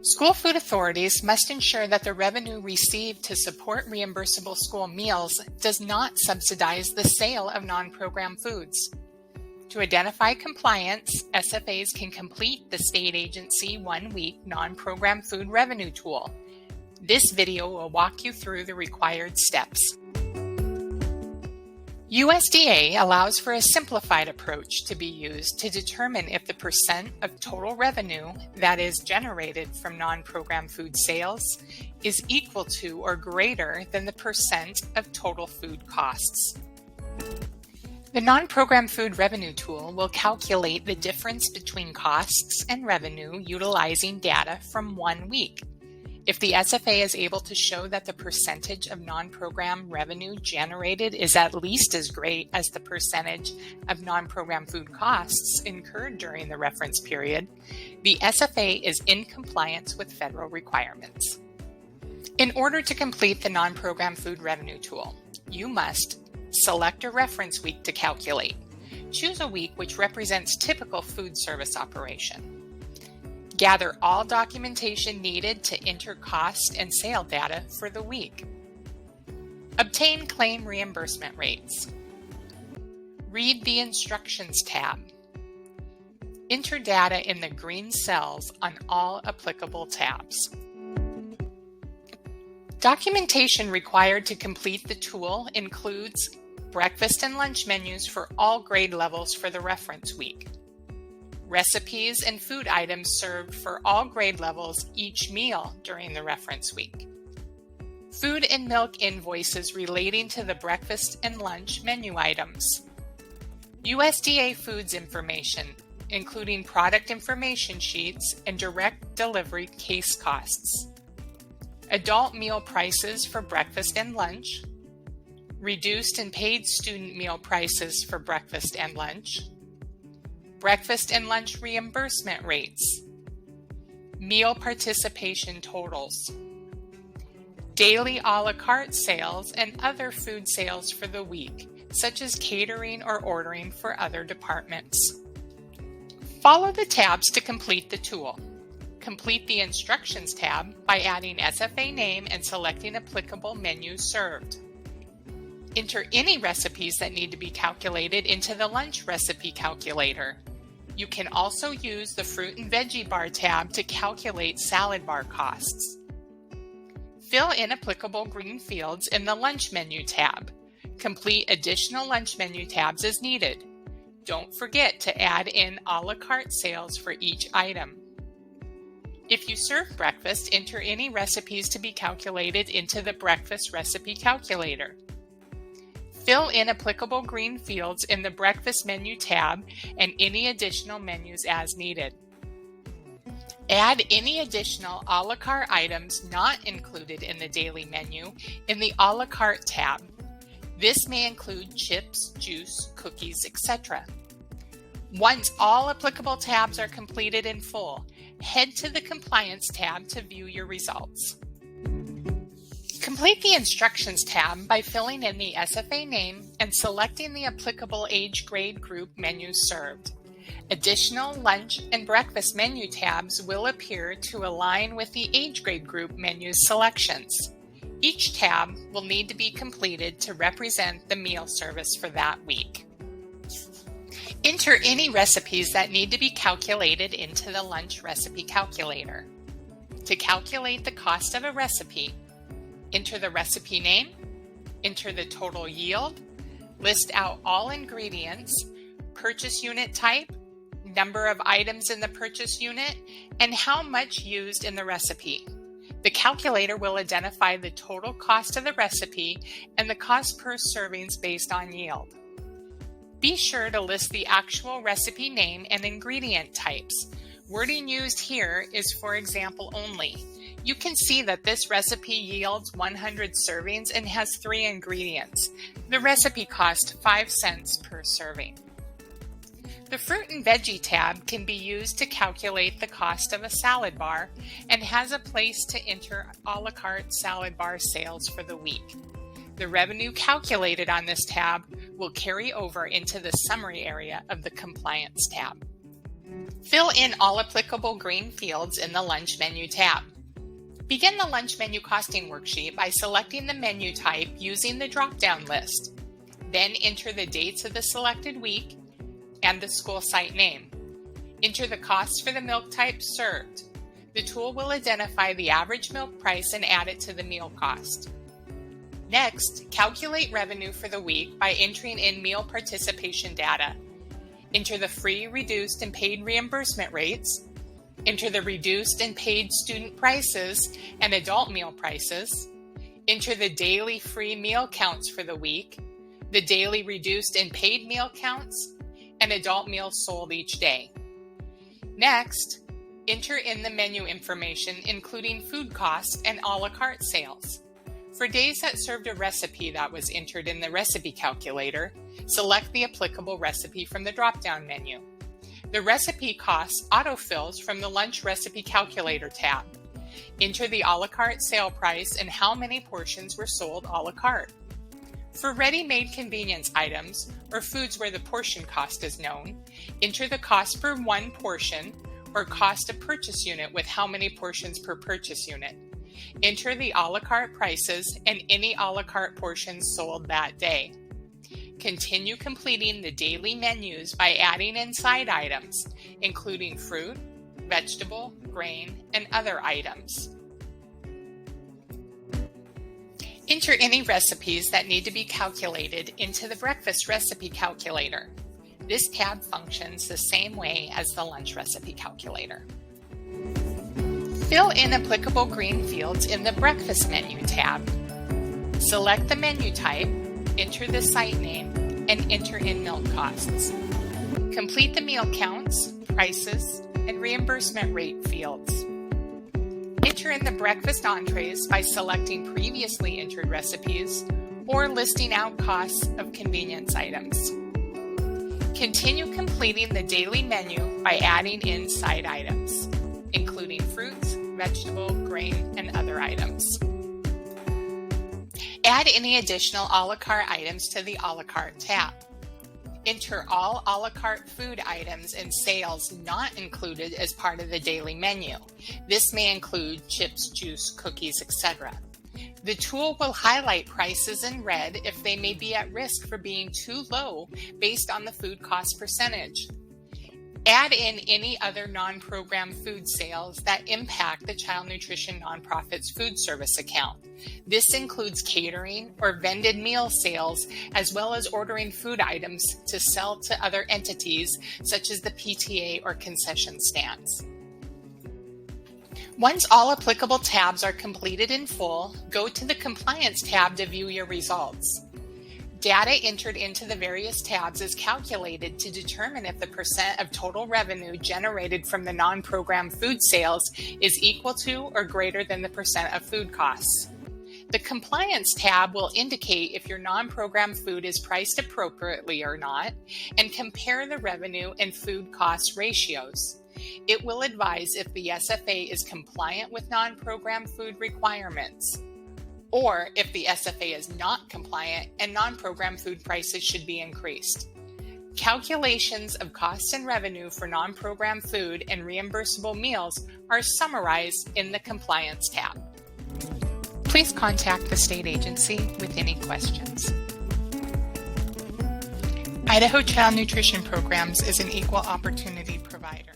School food authorities must ensure that the revenue received to support reimbursable school meals does not subsidize the sale of non-program foods. To identify compliance, SFAs can complete the state agency 1-week non-program food revenue tool. This video will walk you through the required steps. USDA allows for a simplified approach to be used to determine if the percent of total revenue that is generated from non-program food sales is equal to or greater than the percent of total food costs. The non-program food revenue tool will calculate the difference between costs and revenue utilizing data from 1 week. If the SFA is able to show that the percentage of non-program revenue generated is at least as great as the percentage of non-program food costs incurred during the reference period, the SFA is in compliance with federal requirements. In order to complete the non-program food revenue tool, you must select a reference week to calculate. Choose a week which represents typical food service operation. Gather all documentation needed to enter cost and sale data for the week. Obtain claim reimbursement rates. Read the Instructions tab. Enter data in the green cells on all applicable tabs. Documentation required to complete the tool includes breakfast and lunch menus for all grade levels for the reference week, recipes and food items served for all grade levels each meal during the reference week, food and milk invoices relating to the breakfast and lunch menu items, USDA foods information, including product information sheets and direct delivery case costs, adult meal prices for breakfast and lunch, reduced and paid student meal prices for breakfast and lunch, breakfast and lunch reimbursement rates, meal participation totals, daily a la carte sales and other food sales for the week, such as catering or ordering for other departments. Follow the tabs to complete the tool. Complete the Instructions tab by adding SFA name and selecting applicable menus served. Enter any recipes that need to be calculated into the lunch recipe calculator. You can also use the Fruit and Veggie Bar tab to calculate salad bar costs. Fill in applicable green fields in the Lunch Menu tab. Complete additional lunch menu tabs as needed. Don't forget to add in a la carte sales for each item. If you serve breakfast, enter any recipes to be calculated into the Breakfast Recipe Calculator. Fill in applicable green fields in the Breakfast Menu tab and any additional menus as needed. Add any additional a la carte items not included in the daily menu in the a la carte tab. This may include chips, juice, cookies, etc. Once all applicable tabs are completed in full, head to the Compliance tab to view your results. Complete the Instructions tab by filling in the SFA name and selecting the applicable age grade group menus served. Additional lunch and breakfast menu tabs will appear to align with the age grade group menus selections. Each tab will need to be completed to represent the meal service for that week. Enter any recipes that need to be calculated into the Lunch Recipe Calculator. To calculate the cost of a recipe, enter the recipe name, enter the total yield, list out all ingredients, purchase unit type, number of items in the purchase unit, and how much used in the recipe. The calculator will identify the total cost of the recipe and the cost per servings based on yield. Be sure to list the actual recipe name and ingredient types. Wording used here is for example only. You can see that this recipe yields 100 servings and has 3 ingredients. The recipe costs 5 cents per serving. The Fruit and Veggie tab can be used to calculate the cost of a salad bar and has a place to enter a la carte salad bar sales for the week. The revenue calculated on this tab will carry over into the Summary area of the Compliance tab. Fill in all applicable green fields in the Lunch Menu tab. Begin the Lunch Menu Costing worksheet by selecting the menu type using the drop-down list. Then enter the dates of the selected week and the school site name. Enter the costs for the milk type served. The tool will identify the average milk price and add it to the meal cost. Next, calculate revenue for the week by entering in meal participation data. Enter the free, reduced, and paid reimbursement rates. Enter the reduced and paid student prices and adult meal prices. Enter the daily free meal counts for the week, the daily reduced and paid meal counts, and adult meals sold each day. Next, enter in the menu information, including food costs and a la carte sales. For days that served a recipe that was entered in the recipe calculator, select the applicable recipe from the drop-down menu. The recipe costs autofills from the Lunch Recipe Calculator tab. Enter the a la carte sale price and how many portions were sold a la carte. For ready-made convenience items, or foods where the portion cost is known, enter the cost per one portion or cost of purchase unit with how many portions per purchase unit. Enter the a la carte prices and any a la carte portions sold that day. Continue completing the daily menus by adding in side items, including fruit, vegetable, grain, and other items. Enter any recipes that need to be calculated into the breakfast recipe calculator. This tab functions the same way as the lunch recipe calculator. Fill in applicable green fields in the breakfast menu tab. Select the menu type, enter the site name, and enter in milk costs. Complete the meal counts, prices, and reimbursement rate fields. Enter in the breakfast entrees by selecting previously entered recipes or listing out costs of convenience items. Continue completing the daily menu by adding in side items, including fruits, vegetable, grain, and other items. Add any additional a la carte items to the a la carte tab. Enter all a la carte food items and sales not included as part of the daily menu. This may include chips, juice, cookies, etc. The tool will highlight prices in red if they may be at risk for being too low based on the food cost percentage. Add in any other non-program food sales that impact the Child Nutrition Nonprofit's food service account. This includes catering or vended meal sales, as well as ordering food items to sell to other entities such as the PTA or concession stands. Once all applicable tabs are completed in full, go to the Compliance tab to view your results. Data entered into the various tabs is calculated to determine if the percent of total revenue generated from the non-program food sales is equal to or greater than the percent of food costs. The Compliance tab will indicate if your non-program food is priced appropriately or not, and compare the revenue and food cost ratios. It will advise if the SFA is compliant with non-program food requirements, or if the SFA is not compliant and non-program food prices should be increased. Calculations of costs and revenue for non-program food and reimbursable meals are summarized in the Compliance tab. Please contact the state agency with any questions. Idaho Child Nutrition Programs is an equal opportunity provider.